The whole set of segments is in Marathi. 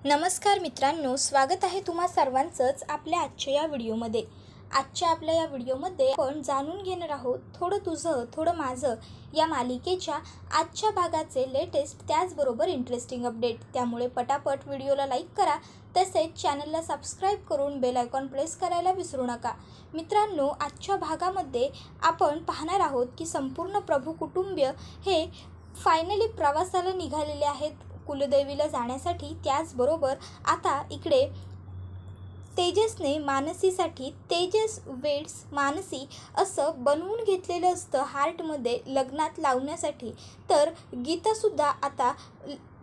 नमस्कार मित्रांनो, स्वागत आहे तुम्हा सर्वांचंच आपल्या आजच्या या व्हिडिओमध्ये। आजच्या आपल्या या व्हिडिओमध्ये आपण जाणून घेणार आहोत थोडं तुझं थोडं माझं या मालिकेच्या आजच्या भागाचे लेटेस्ट त्याचबरोबर इंटरेस्टिंग अपडेट। त्यामुळे पटापट व्हिडिओला लाईक करा, तसेच चॅनलला सबस्क्राईब करून बेल आयकॉन प्रेस करायला विसरू नका। मित्रांनो, आजच्या भागामध्ये आपण पाहणार आहोत की संपूर्ण प्रभू कुटुंबीय हे फायनली प्रवासाला निघालेले आहेत कुलदेवीला जाण्यासाठी। त्याचबरोबर आता इकडे तेजसने मानसीसाठी तेजस वेड्स मानसी असं बनवून घेतलेलं असतं हार्टमध्ये लग्नात लावण्यासाठी। तर गीतासुद्धा आता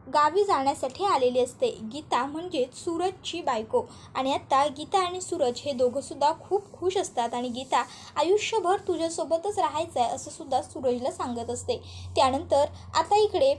गावी जाण्यासाठी आलेली असते। गीता म्हणजे सूरजची बायको आणि आता गीता आणि सूरज हे दोघंसुद्धा खूप खुश असतात आणि गीता आयुष्यभर तुझ्यासोबतच राहायचं आहे असं सुद्धा सूरजला सांगत असते। त्यानंतर आता इकडे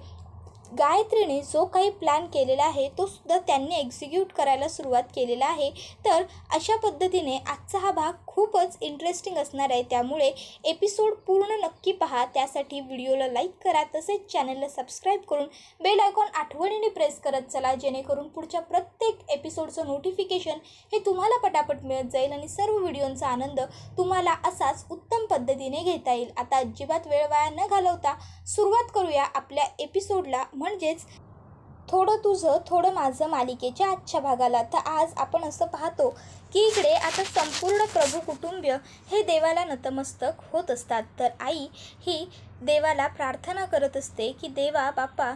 गायत्रीने जो काही प्लॅन केलेला आहे तो सुद्धा त्यांनी एक्झिक्यूट करायला सुरुवात केलेला आहे। तर अशा पद्धतीने आजचा हा भाग खूपच इंटरेस्टिंग असणार आहे, त्यामुळे एपिसोड पूर्ण नक्की पहा। त्यासाठी व्हिडिओला लाईक करा, तसेच चॅनलला सबस्क्राईब करून बेल आयकॉन आठवणीने प्रेस करत चला, जेणेकरून पुढच्या प्रत्येक एपिसोडचं नोटिफिकेशन हे तुम्हाला पटापट मिळत जाईल आणि सर्व व्हिडिओंचा आनंद तुम्हाला असाच उत्तम पद्धतीने घेता येईल। आता अजिबात वेळ वाया न घालवता सुरुवात करूया आपल्या एपिसोडला, म्हणजेच थोडं तुझं थोडं माझं मालिकेच्या आजच्या भागाला। तर आज आपण असं पाहतो की इकडे आता संपूर्ण प्रभू कुटुंबीय हे देवाला नतमस्तक होत असतात। तर आई ही देवाला प्रार्थना करत असते की देवा बाप्पा,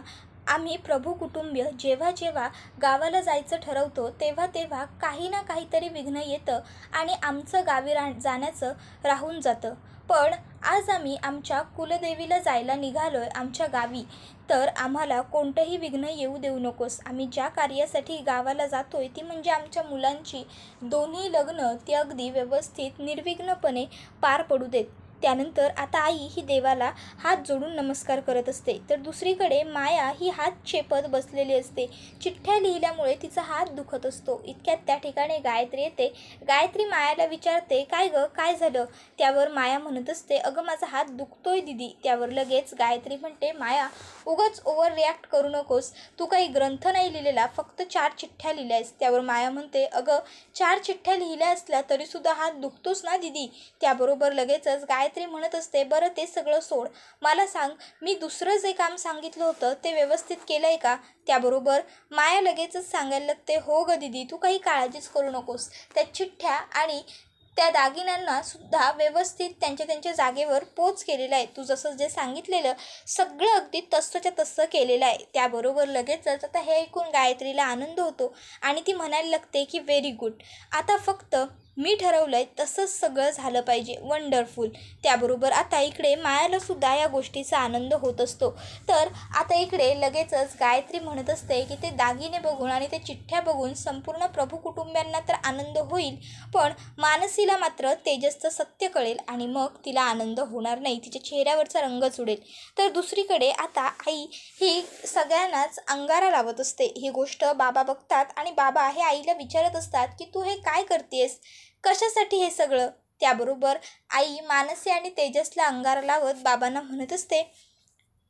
आम्ही प्रभू कुटुंबीय जेव्हा जेव्हा गावाला जायचं ठरवतो तेव्हा तेव्हा काही ना काहीतरी विघ्न येतं आणि आमचं गावी जाण्याचं राहून जातं। पण आज आम्ही आमच्या कुलदेवीला जायला निघालो आहे आमच्या गावी, तर आम्हाला कोणतंही विघ्न येऊ देऊ नकोस। आम्ही ज्या कार्यासाठी गावाला जातो आहे ती म्हणजे आमच्या मुलांची दोन्ही लग्न ती अगदी व्यवस्थित निर्विघ्नपणे पार पडू देत। त्यानंतर आता आई ही देवाला हात जोडून नमस्कार करत असते। तर दुसरीकडे माया ही हात चेपत बसलेली असते। चिठ्ठ्या लिहिल्यामुळे तिचा हात दुखत असतो। इतक्यात त्या ठिकाणी गायत्री येते। गायत्री मायाला विचारते, काय गं, काय झालं? त्यावर माया म्हणत असते, अगं माझा हात दुखतोय दीदी। त्यावर लगेच गायत्री म्हणते, माया उगाच ओव्हर रिॲक्ट करू नकोस, तू काही ग्रंथ नाही लिहिलेला, फक्त 4 चिठ्ठ्या लिहिल्यास। त्यावर माया म्हणते, अगं 4 चिठ्ठ्या लिहिल्या असल्या तरीसुद्धा हात दुखतोस ना दीदी। त्याबरोबर लगेचच गायत्री म्हणत असते, बरं ते सगळं सोड, मला सांग मी दुसरं जे काम सांगितलं होतं ते व्यवस्थित केलं आहे का? त्याबरोबर माया लगेचच सांगायला लागते, हो गं दीदी, तू काही काळजीच करू नकोस, त्या चिठ्ठ्या आणि त्या दागिन्यांना सुद्धा व्यवस्थित त्यांच्या जागेवर पोच केलेला आहे, तू जसं जे सांगितलेलं सगळं अगदी तसंच्या तसं केलेलं आहे। त्याबरोबर लगेचच आता हे ऐकून गायत्रीला आनंद होतो आणि ती म्हणायला लागते की व्हेरी गुड, आता फक्त मी ठरवलं आहे तसंच सगळं झालं पाहिजे, वंडरफुल। त्याबरोबर आता इकडे मायालासुद्धा या गोष्टीचा आनंद होत असतो। तर आता इकडे लगेचच गायत्री म्हणत असते की ते दागिने बघून आणि ते चिठ्ठ्या बघून संपूर्ण प्रभू कुटुंबियांना तर आनंद होईल, पण मानसीला मात्र तेजसचं सत्य कळेल आणि मग तिला आनंद होणार नाही, तिच्या चेहऱ्यावरचा रंगच उडेल। तर दुसरीकडे आता आई ही सगळ्यांनाच अंगारा लावत असते। ही गोष्ट बाबा बघतात आणि बाबा हे आईला विचारत असतात की तू हे काय करतेस, कशासाठी हे सगळं? त्याबरोबर आई मानसी आणि तेजसला अंगारा लावत बाबांना म्हणत असते,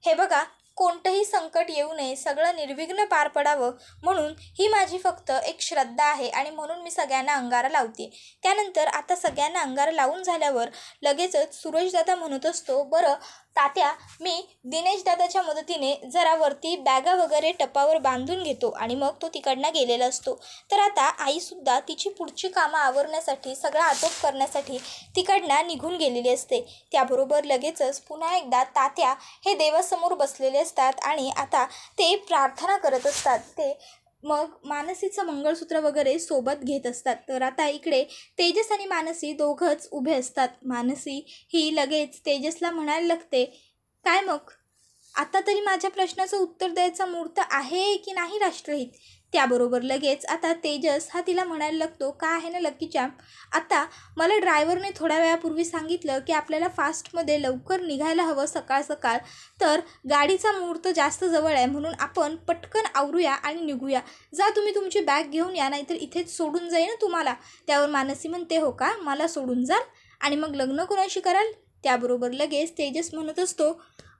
हे बघा, कोणतंही संकट येऊ नये, सगळं निर्विघ्न पार पडावं म्हणून ही माझी फक्त एक श्रद्धा आहे आणि म्हणून मी सगळ्यांना अंगारा लावते। त्यानंतर आता सगळ्यांना अंगारा लावून झाल्यावर लगेचच सूरजदादा म्हणत असतो, बरं तात्या, मी दिनेश दादाच्या मदतीने जरा वरती बॅगा वगैरे टपावर बांधून घेतो आणि मग तो तिकडनं गेलेला असतो। तर आता आईसुद्धा तिची पुढची कामं आवरण्यासाठी सगळं आटोप करण्यासाठी तिकडनं निघून गेलेली असते। त्याबरोबर लगेचच पुन्हा एकदा तात्या हे देवासमोर बसलेले असतात आणि आता ते प्रार्थना करत असतात। ते मग मानसीचं मंगळसूत्र वगैरे सोबत घेत असतात। तर आता इकडे तेजस आणि मानसी दोघंच उभे असतात। मानसी ही लगेच तेजसला म्हणायला लागते, काय मग आता तरी माझ्या प्रश्नाचं उत्तर द्यायचा मुहूर्त आहे की नाही राष्ट्रहित? त्याबरोबर लगेच आता तेजस हा तिला म्हणायला लागतो, का आहे ना लकी चॅम्प, आता मला ड्रायव्हरने थोड्या वेळापूर्वी सांगितलं की आपल्याला फास्टमध्ये लवकर निघायला हवं सकाळ सकाळ, तर गाडीचा मुहूर्त जास्त जवळ आहे म्हणून आपण पटकन आवरूया आणि निघूया, जा तुम्ही तुमची बॅग घेऊन या, नाहीतर इथेच सोडून जाईल ना तुम्हाला। त्यावर मानसी म्हणते, हो का, मला सोडून जाल आणि मग लग्न कोणाशी कराल? त्याबरोबर लगेच तेजस म्हणत असतो,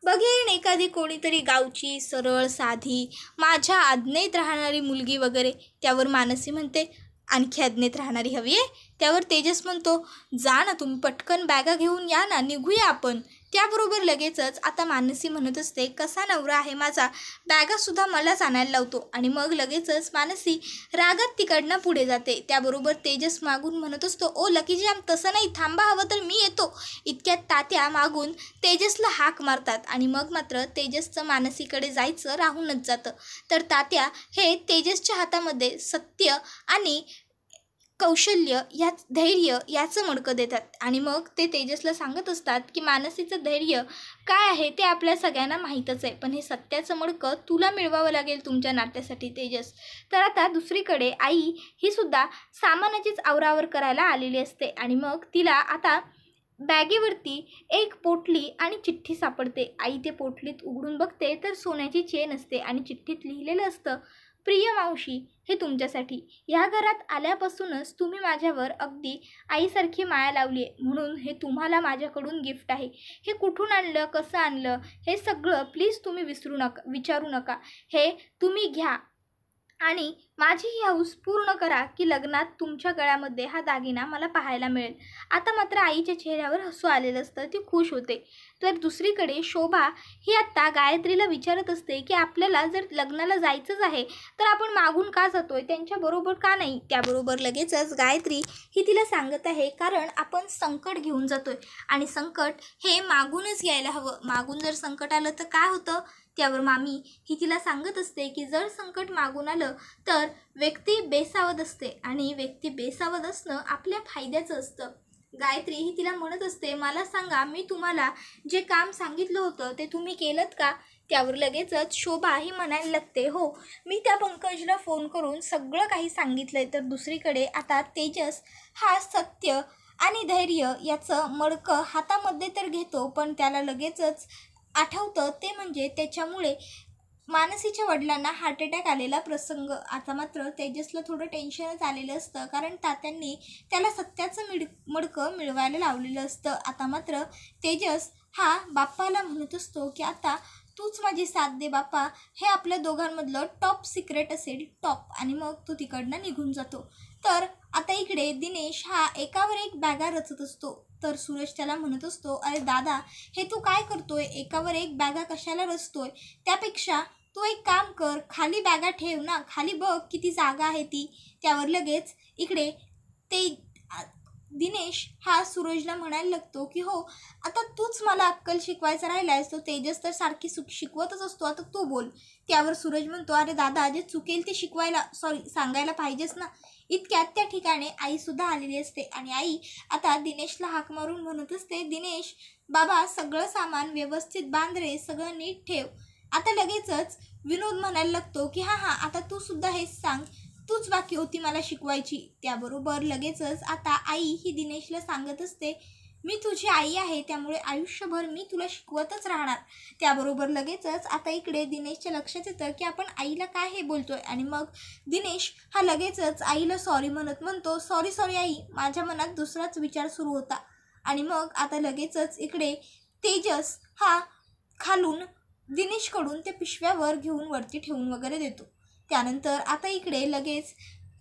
बघेन एखादी कोणीतरी गावची सरळ साधी माझ्या आज्ञेत राहणारी मुलगी वगैरे. त्यावर मानसी म्हणते आणखी आज्ञेत राहणारी हवी आहे. त्यावर तेजस म्हणतो जा ना तुम्ही, पटकन बॅगा घेऊन या ना, निघूया आपण. त्याबरोबर लगेचच आता मानसी म्हणत असते कसा नवरा आहे माझा, बॅगासुद्धा मलाच आणायला लावतो. आणि मग लगेचच मानसी रागात तिकडनं पुढे जाते. त्याबरोबर तेजस मागून म्हणत असतो ओ लकी जॅम, तसं नाही, थांबा, हवं तर मी येतो. इतक्यात तात्या मागून तेजसला हाक मारतात आणि मग मात्र तेजसचं मानसीकडे जायचं राहूनच जातं. तर तात्या हे तेजसच्या हातामध्ये सत्य आणि कौशल्य धैर्य याचं मडकं देतात. आणि मग ते तेजसला सांगत असतात की मानसीचं धैर्य काय आहे ते आपल्या सगळ्यांना माहीतच आहे, पण हे सत्याचं मडकं तुला मिळवावं लागेल तुमच्या नात्यासाठी तेजस. तर आता दुसरीकडे आई ही सुद्धा सामानाचीच आवरावर करायला आलेली असते आणि मग तिला आता बॅगेवरती एक पोटली आणि चिठ्ठी सापडते. आई ते पोटलीत उघडून बघते तर सोन्याची चेन असते आणि चिठ्ठीत लिहिलेलं असतं प्रिय मावशी, हे तुमच्यासाठी. ह्या घरात आल्यापासूनच तुम्ही माझ्यावर अगदी आईसारखी माया लावली आहे, म्हणून हे तुम्हाला माझ्याकडून गिफ्ट आहे. हे कुठून आणलं, कसं आणलं, हे सगळं प्लीज तुम्ही विचारू नका. हे तुम्ही घ्या आणि माझी ही हौस पूर्ण करा की लग्नात तुमच्या गळ्यामध्ये हा दागिना मला पाहायला मिळेल. आता मात्र आईच्या चेहऱ्यावर हसू आलेलं असतं, ती खुश होते. तर दुसरीकडे शोभा ही आत्ता गायत्रीला विचारत असते की आपल्याला जर लग्नाला जायचंच आहे तर आपण मागून का जातोय, त्यांच्याबरोबर का नाही. त्याबरोबर लगेचच गायत्री ही तिला सांगत आहे कारण आपण संकट घेऊन जातोय आणि संकट हे मागूनच यायला हवं. मागून जर संकट आलं तर काय होतं. त्यावर मामी ही तिला सांगत असते की जर संकट मागून आलं तर व्यक्ती बेसावध असते आणि व्यक्ती बेसावध असणं आपल्या फायद्याचं असतं. गायत्री ही तिला म्हणत असते मला सांगा, मी तुम्हाला जे काम सांगितलं होतं ते तुम्ही केलंत का. त्यावर लगेचच शोभा ही म्हणायला लागते हो, मी त्या पंकजला फोन करून सगळं काही सांगितलं आहे. तर दुसरीकडे आता तेजस हा सत्य आणि धैर्य याचं मडकं हातामध्ये तर घेतो, पण त्याला लगेचच आठवतं ते म्हणजे त्याच्यामुळे मानसीच्या वडिलांना हार्ट अटॅक आलेला प्रसंग. आता मात्र तेजसला थोडं टेन्शनच आलेलं असतं कारण तात्यांनी त्याला सत्याचं मडकं मिळवायला लावलेलं असतं. आता मात्र तेजस हा बाप्पाला म्हणत असतो की आता तूच माझी साथ दे बाप्पा, हे आपल्या दोघांमधलं टॉप सिक्रेट असेल, टॉप. आणि मग तो तिकडनं निघून जातो. तर आता इकडे दिनेश हा एकावर एक बॅगा रचत असतो. तर सुरेश त्याला म्हणत असतो अरे दादा, हे तू काय करतोय, एकावर एक बॅगा कशाला रचतोय, त्यापेक्षा तू एक काम कर, खाली बॅगा ठेव ना, खाली बघ किती जागा आहे ती. त्यावर लगेच इकडे ते दिनेश हा सूरजला म्हणायला लागतो की हो, आता तूच मला अक्कल शिकवायचा राहिलायस. तो तेजस तर सारखी शिकवतच असतो, आता तू बोल. त्यावर सूरज म्हणतो अरे दादा, जे चुकेल ते सांगायला पाहिजेच ना. इतक्यात त्या ठिकाणी आईसुद्धा आलेली असते आणि आई आता दिनेशला हाक मारून म्हणत असते दिनेश बाबा, सगळं सामान व्यवस्थित बांध रे, सगळं नीट ठेव. आता लगेचच विनोद म्हणायला लागतो की हां, आता तू सुद्धा हेच सांग, तूच बाकी होती मला शिकवायची. त्याबरोबर लगेचच आता आई ही दिनेशला सांगत असते मी तुझी आई आहे, त्यामुळे आयुष्यभर मी तुला शिकवतच राहणार. त्याबरोबर लगेचच आता इकडे दिनेशच्या लक्षात येतं की आपण आईला काय हे बोलतोय आणि मग दिनेश हा लगेचच आईला सॉरी म्हणतो सॉरी आई, माझ्या मनात दुसराच विचार सुरू होता. आणि मग आता लगेचच इकडे तेजस हा खालून दिनेशकडून ते पिशव्यावर घेऊन वरती ठेवून वगैरे देतो. त्यानंतर आता इकडे लगेच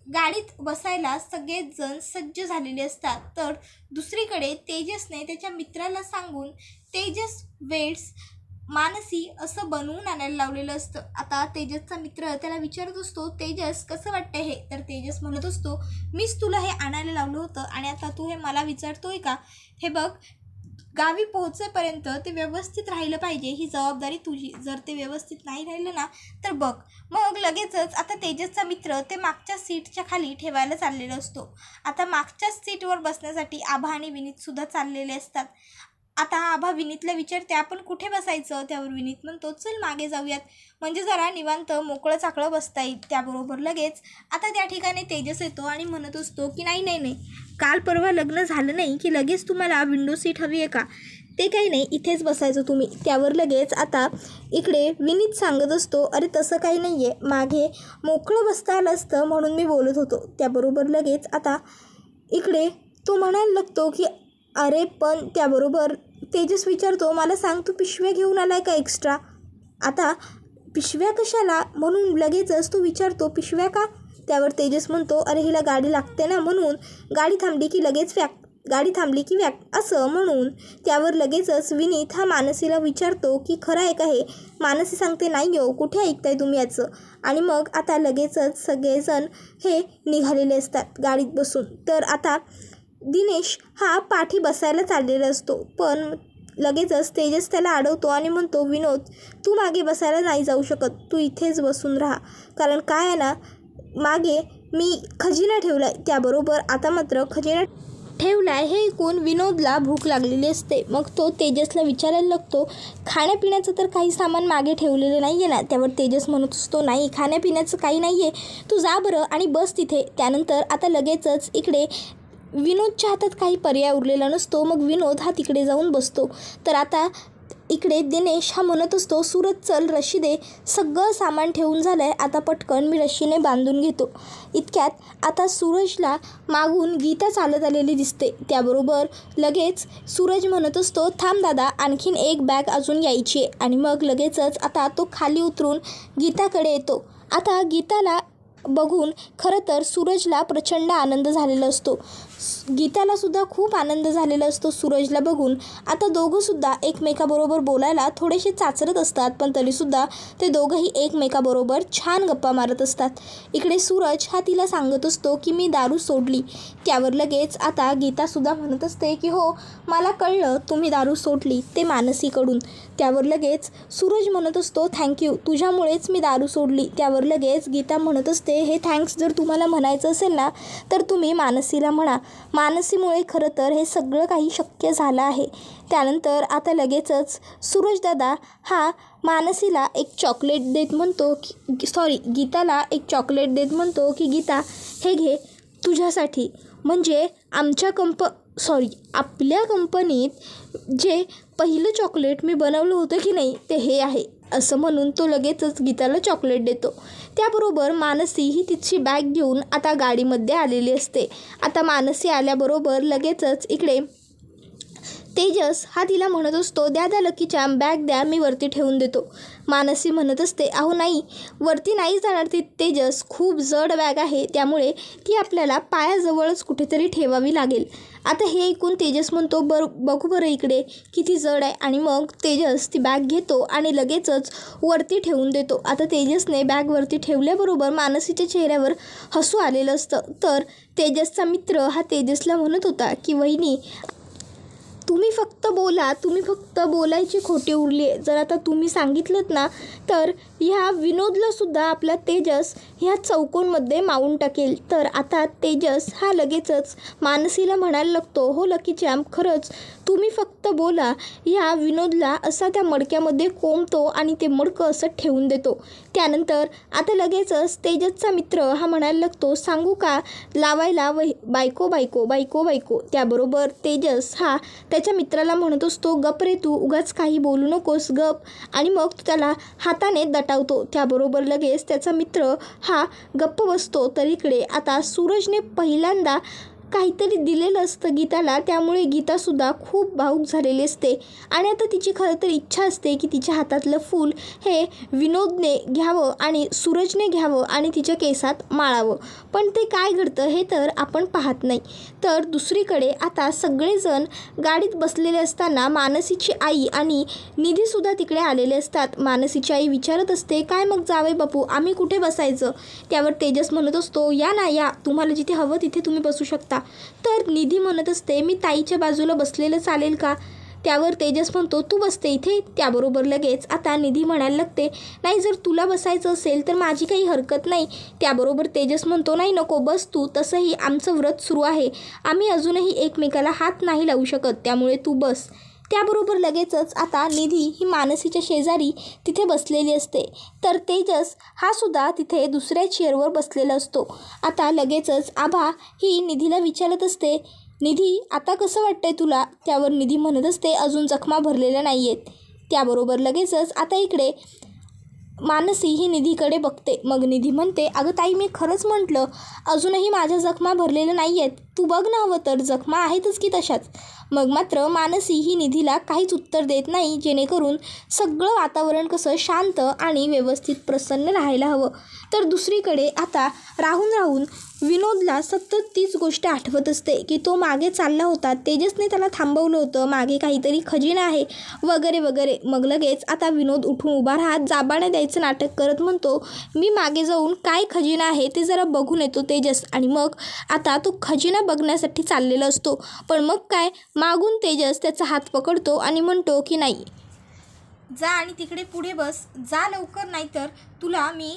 गाडीत बसायला सगळेच जण सज्ज झालेले असतात. तर दुसरीकडे तेजसने त्याच्या मित्राला सांगून तेजस वेड्स मानसी असं बनवून आणायला लावलेलं असतं. आता तेजसचा मित्र त्याला विचारत असतो तेजस कसं वाटतं हे. तर तेजस म्हणत असतो मीच तुला हे आणायला लावलं होतं आणि आता तू हे मला विचारतोय का. हे बघ, गावी पोहोचेपर्यंत ते व्यवस्थित राहिलं पाहिजे, ही जबाबदारी तुझी. जर ते व्यवस्थित नाही राहिलं ना तर बघ. मग लगेचच आता तेजसचा मित्र ते मागच्या सीटच्या खाली ठेवायला चाललेला असतो. आता मागच्या सीटवर बसण्यासाठी आभा आणि विनीतसुद्धा चाललेले असतात. आता आभा विनीतला विचारते आपण कुठे बसायचं. त्यावर विनीत म्हणतो चल मागे जाऊयात, म्हणजे जरा निवांत मोकळं चाकळं बसता येईल. त्याबरोबर लगेच आता त्या ठिकाणी तेजस येतो आणि म्हणत असतो की नाही, काल परवा लग्न झालं नाही की लगेच तुम्हाला विंडो सीट हवी आहे का. ते काही नाही, इथेच बसायचं तुम्ही. त्यावर लगेच आता इकडे विनीत सांगत असतो अरे तसं काही नाही आहे, मागे मोकळं बसता आलं असतं म्हणून मी बोलत होतो. त्याबरोबर लगेच आता इकडे तो म्हणायला लागतो की अरे पण. त्याबरोबर तेजस विचारतो, मला सांग तू पिशव्या घेऊन आलाय का एक्स्ट्रा? आता पिशव्या कशाला म्हणून लगेचच तो विचारतो, पिशव्या का? त्यावर तेजस म्हणतो, अरे हिला गाडी लागते ना म्हणून, गाडी थांबली की व्याक असं म्हणून. त्यावर लगेचच विनीत हा मानसीला विचारतो की खरं आहे का हे? मानसी सांगते, नाही हो, कुठे ऐकताय तुम्ही याचं? आणि मग आता लगेचच सगळेजण हे निघालेले असतात गाडीत बसून. तर आता दिनेश हा पाठी बसायला चाललेला असतो, पण लगेचच तेजस त्याला अडवतो आणि म्हणतो, विनोद तू मागे बसायला नाही जाऊ शकत, तू इथेच बसून राहा. कारण काय आहे ना, मागे मी खजिना ठेवला आहे. त्याबरोबर आता मात्र खजिना ठेवलाय हे ऐकून विनोदला भूक लागलेली असते. मग तो तेजसला विचारायला लागतो, खाण्यापिण्याचं तर काही सामान मागे ठेवलेलं नाही आहे ना? त्यावर तेजस म्हणत असतो, नाही खाण्यापिण्याचं काही नाही आहे, तू जा बरं आणि बस तिथे. त्यानंतर आता लगेचच इकडे विनोदच्या हातात काही पर्याय उरलेला नसतो. मग विनोद हा तिकडे जाऊन बसतो. तर आता इकडे दिनेश हा म्हणत असतो, सूरज चल रशी दे, सगळं सामान ठेवून झालं आहे, आता पटकन मी रशीने बांधून घेतो. इतक्यात आता सूरजला मागून गीता चालत आलेली दिसते. त्याबरोबर लगेच सूरज म्हणत असतो, थांब दादा, आणखीन एक बॅग अजून यायची आहे. आणि मग लगेचच आता तो खाली उतरून गीताकडे येतो. आता गीताला बघून खरं तर सूरजला प्रचंड आनंद झालेला असतो. गीतालासुद्धा खूप आनंद झालेला असतो सूरजला बघून. आता दोघंसुद्धा एकमेकाबरोबर बोलायला थोडेसे चाचरत असतात, पण तरीसुद्धा ते दोघंही एकमेकाबरोबर छान गप्पा मारत असतात. इकडे सूरज हा तिला सांगत असतो की मी दारू सोडली. त्यावर लगेच आता गीतासुद्धा म्हणत असते की हो, मला कळलं तुम्ही दारू सोडली, ते मानसीकडून. त्यावर लगेच सूरज म्हणत असतो, थँक्यू, तुझ्यामुळेच मी दारू सोडली. त्यावर लगेच गीता म्हणत असते, हे थँक्स जर तुम्हाला म्हणायचं असेल ना, तर तुम्ही मानसीला म्हणा. मानसीमुळे खरं तर हे सगळं काही शक्य झालं आहे. त्यानंतर आता लगेचच सूरजदादा हा मानसीला एक चॉकलेट देत म्हणतो की गीताला एक चॉकलेट देत म्हणतो की गीता हे घे तुझ्यासाठी. म्हणजे आपल्या कंपनीत जे पहिलं चॉकलेट मी बनवलं होतं की नाही, ते हे आहे असं म्हणून तो लगेचच गीताला चॉकलेट देतो. त्याबरोबर मानसी ही तिची बॅग घेऊन आता गाडीमध्ये आलेली असते. आता मानसी आल्याबरोबर लगेचच इकडे तेजस हा तिला म्हणत असतो, द्या लकीच्या बॅग द्या, मी वरती ठेवून देतो. मानसी म्हणत असते, अहो नाही, वरती नाही जाणार ती तेजस, खूप जड बॅग आहे, त्यामुळे ती आपल्याला पायाजवळच कुठेतरी ठेवावी लागेल. आता हे ऐकून तेजस म्हणतो, बघू बरं इकडे किती जड आहे. आणि मग तेजस ती बॅग घेतो आणि लगेचच वरती ठेवून देतो. आता तेजसने बॅग वरती ठेवल्याबरोबर मानसीच्या चेहऱ्यावर हसू आलेलं असतं. तर तेजसचा मित्र हा तेजसला म्हणत होता की वहिनी, तुम्ही फक्त बोलायची खोटी उरली आहे. जर आता तुम्ही सांगितलंत ना, तर ह्या विनोदलासुद्धा आपला तेजस ह्या चौकोनमध्ये मावून टाकेल. तर आता तेजस हा लगेचच मानसीला म्हणायला लागतो, हो लकी चॅम्प, खरंच तुम्ही फक्त बोला, ह्या विनोदला असा त्या मडक्यामध्ये कोंबतो आणि ते मडकं असं ठेवून देतो. त्यानंतर आता लगेचच तेजसचा मित्र हा म्हणायला लागतो, सांगू का लावायला बायको. त्याबरोबर तेजस हा त्याच्या मित्राला म्हणत असतो, गप रे तू, उगाच काही बोलू नकोस, गप. आणि मग त्याला हाताने दटावतो. त्याबरोबर लगेच त्याचा मित्र हा गप्प बसतो. तर इकडे आता सूरजने पहिल्यांदा काहीतरी दिलेलं असतं गीताला, त्यामुळे गीतासुद्धा खूप भावूक झालेली असते. आणि आता तिची खरं तर इच्छा असते की तिच्या हातातलं फूल हे विनोदने घ्यावं आणि सूरजने घ्यावं आणि तिच्या केसात माळावं. पण ते काय घडतं हे तर आपण पाहत नाही. तर दुसरीकडे आता सगळेजण गाडीत बसलेले असताना मानसीची आई आणि निधीसुद्धा तिकडे आलेले असतात. मानसीची आई विचारत असते, काय मग जावई बापू, आम्ही कुठे बसायचं? त्यावर तेजस म्हणत असतो, या ना या, तुम्हाला जिथे हवं तिथे तुम्ही बसू शकता. तर निधी म्हणत असते, मी ताईच्या बाजूला बसलेलं चालेल का? त्यावर तेजस म्हणतो, तू बसते इथे. त्याबरोबर लगेच आता निधी म्हणायला लागते, नाही जर तुला बसायचं असेल तर माझी काही हरकत नाही. त्याबरोबर तेजस म्हणतो, नाही नको बस तू, तसंही आमचं व्रत सुरू आहे, आम्ही अजूनही एकमेकाला हात नाही लावू शकत, त्यामुळे तू बस. त्याबरोबर लगेचच आता निधी ही मानसीच्या शेजारी तिथे बसलेली असते. तर तेजस हा सुद्धा तिथे दुसऱ्या चेअरवर बसलेला असतो. आता लगेचच आभा ही निधीला विचारत असते, निधी आता कसं वाटतंय तुला? त्यावर निधी म्हणत असते, अजून जखमा भरलेल्या नाही आहेत. त्याबरोबर लगेचच आता इकडे मानसी ही निधीकडे बघते. मग निधी म्हणते, अगं ताई, मी खरंच म्हटलं, अजूनही माझ्या जखमा भरलेल्या नाही आहेत. तू बघ ना हवं तर जखमा आहेतच की तशाच. मग मात्र मानसी ही निधीला काहीच उत्तर देत नाही, जेणेकरून सगळं वातावरण कसं शांत आणि व्यवस्थित प्रसन्न राहायला हवं. तर दुसरीकडे आता राहून राहून विनोदला सतत तीच गोष्ट आठवत असते की तो मागे चालला होता, तेजसने त्याला थांबवलं होतं, मागे काहीतरी खजिना आहे वगैरे वगैरे. मग लगेच आता विनोद उठून उभा राहत जाबाने द्यायचं नाटक करत म्हणतो, मी मागे जाऊन काय खजिना आहे ते जरा बघून येतो तेजस. आणि मग आता तो खजिना बघण्यासाठी चाललेला असतो. पण मग काय, मागून तेजस त्याचा हात पकडतो आणि म्हणतो की नाही, जा आणि तिकडे पुढे बस, जा लवकर, नाहीतर तुला मी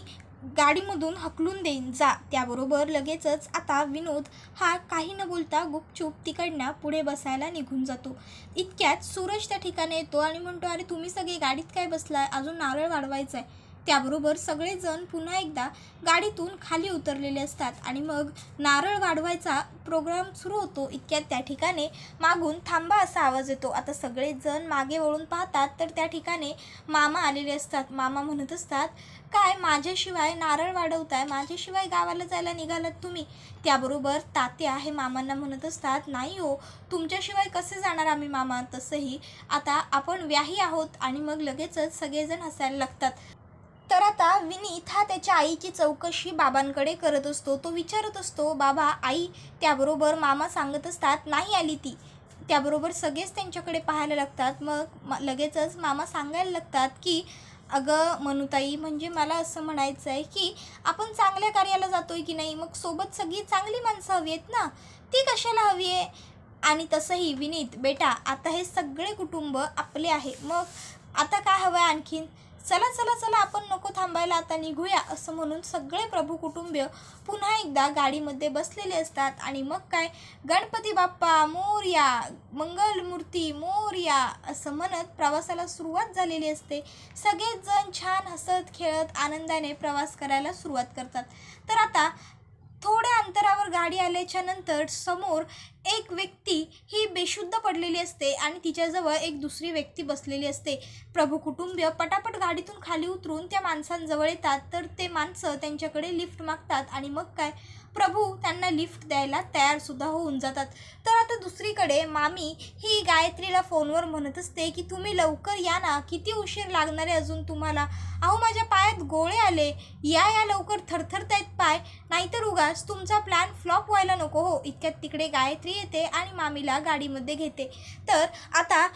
गाडीमधून हकलून देईन, जा. त्याबरोबर लगेचच आता विनोद हा काही न बोलता गुपचूप तिकडनं पुढे बसायला निघून जातो. इतक्यात सूरज त्या ठिकाणी येतो आणि म्हणतो, अरे तुम्ही सगळे गाडीत काय बसलाय, अजून नारळ वाढवायचा आहे. त्याबरोबर सगळेजण पुन्हा एकदा गाडीतून खाली उतरलेले असतात आणि मग नारळ वाढवायचा प्रोग्राम सुरू होतो. इतक्यात त्या ठिकाणी मागून थांबा असा आवाज येतो. आता सगळेजण मागे वळून पाहतात तर त्या ठिकाणी मामा आलेले असतात. मामा म्हणत असतात, काय माझ्याशिवाय नारळ वाढवताय, माझ्याशिवाय गावाला जायला निघालात तुम्ही. त्याबरोबर तात्या हे मामांना म्हणत असतात, नाही हो, तुमच्याशिवाय कसे जाणार आम्ही मामा, तसंही आता आपण व्याही आहोत. आणि मग लगेचच सगळेजण हसायला लागतात. तर आता विनीत हा त्याच्या आईची चौकशी बाबांकडे करत असतो. तो विचारत असतो, बाबा आई. त्याबरोबर मामा सांगत असतात, नाही आली ती. त्याबरोबर सगळेच त्यांच्याकडे पाहायला लागतात. मग लगेचच मामा सांगायला लागतात की अगं मनुताई, म्हणजे मला असं म्हणायचं आहे की आपण चांगल्या कार्याला जातोय की नाही, मग सोबत सगळी चांगली माणसं हवी आहेत ना, ती कशाला हवी आहे. आणि तसंही विनीत बेटा, आता हे सगळे कुटुंब आपले आहे, मग आता काय हवं आहे आणखीन, चला चला चला आपण नको थांबायला, आता निघूया, असं म्हणून सगळे प्रभू कुटुंबीय पुन्हा एकदा गाडीमध्ये बसलेले असतात. आणि मग काय, गणपती बाप्पा मोरया, मंगलमूर्ती मोरया असं म्हणत प्रवासाला सुरुवात झालेली असते. सगळेच जण छान हसत खेळत आनंदाने प्रवास करायला सुरुवात करतात. तर आता थोड्या अंतरावर गाडी आल्याच्या नंतर समोर एक व्यक्ती ही बेशुद्ध पडलेली असते आणि तिच्याजवळ एक दुसरी व्यक्ती बसलेली असते. प्रभू कुटुंबीय पटापट गाडीतून खाली उतरून त्या माणसांजवळ येतात. तर ते माणसं त्यांच्याकडे लिफ्ट मागतात आणि मग काय, प्रभू त्यांना लिफ्ट द्यायला तयारसुद्धा होऊन जातात. तर आता दुसरीकडे मामी ही गायत्रीला फोनवर म्हणत असते की तुम्ही लवकर या ना, किती उशीर लागणार आहे अजून तुम्हाला, अहो माझ्या पायात गोळे आले, या या लवकर, थरथरतायत पाय, नाहीतर उगाच तुमचा प्लॅन फ्लॉप व्हायला नको हो. इतक्यात तिकडे गायत्री येते आणि मामीला गाडीमध्ये घेते. तर आता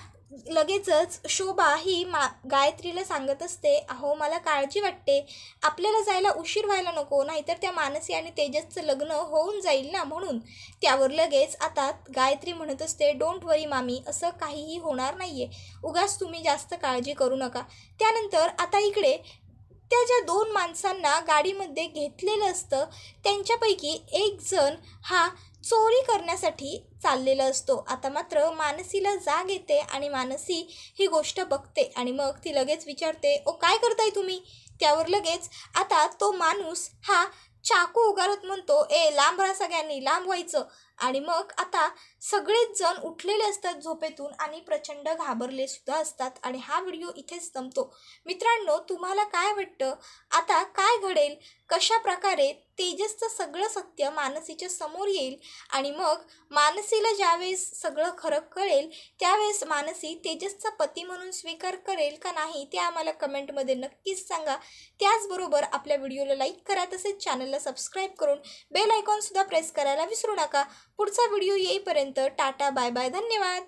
लगेचच शोभा ही गायत्रीला सांगत असते, अहो मला काळजी वाटते, आपल्याला जायला उशीर व्हायला नको, नाहीतर त्या मानसी आणि तेजसचं लग्न होऊन जाईल ना, म्हणून. त्यावर लगेच आता गायत्री म्हणत असते, डोंट वरी मामी, असं काहीही होणार नाही आहे, उगाच तुम्ही जास्त काळजी करू नका. त्यानंतर आता इकडे त्या ज्या दोन माणसांना गाडीमध्ये घेतलेलं असतं त्यांच्यापैकी एक जण हा चोरी करण्यासाठी चाललेला असतो. आता मात्र मानसीला जाग येते आणि मानसी ही गोष्ट बघते आणि मग ती लगेच विचारते, ओ काय करताय तुम्ही. त्यावर लगेच आता तो माणूस हा चाकू उगारत म्हणतो, ए लांब राहा, सगळ्यांनी लांब व्हायचं. आणि मग आता सगळेच जण उठलेले असतात झोपेतून आणि प्रचंड घाबरले सुद्धा असतात. आणि हा व्हिडिओ इथेच संपतो. मित्रांनो, तुम्हाला काय वाटतं, आता काय घडेल, कशा प्रकारे तेजसचं सगळं सत्य मानसीच्या समोर येईल आणि मग मानसीला ज्यावेळेस सगळं खरं कळेल त्यावेळेस मानसी तेजसचा पती म्हणून स्वीकार करेल का नाही, ते आम्हाला कमेंटमध्ये नक्कीच सांगा. त्याचबरोबर आपल्या व्हिडिओला लाईक करा, तसेच चॅनलला सबस्क्राईब करून बेल आयकॉनसुद्धा प्रेस करायला विसरू नका. पुढचा व्हिडिओ येईपर्यंत टाटा बाय बाय, धन्यवाद.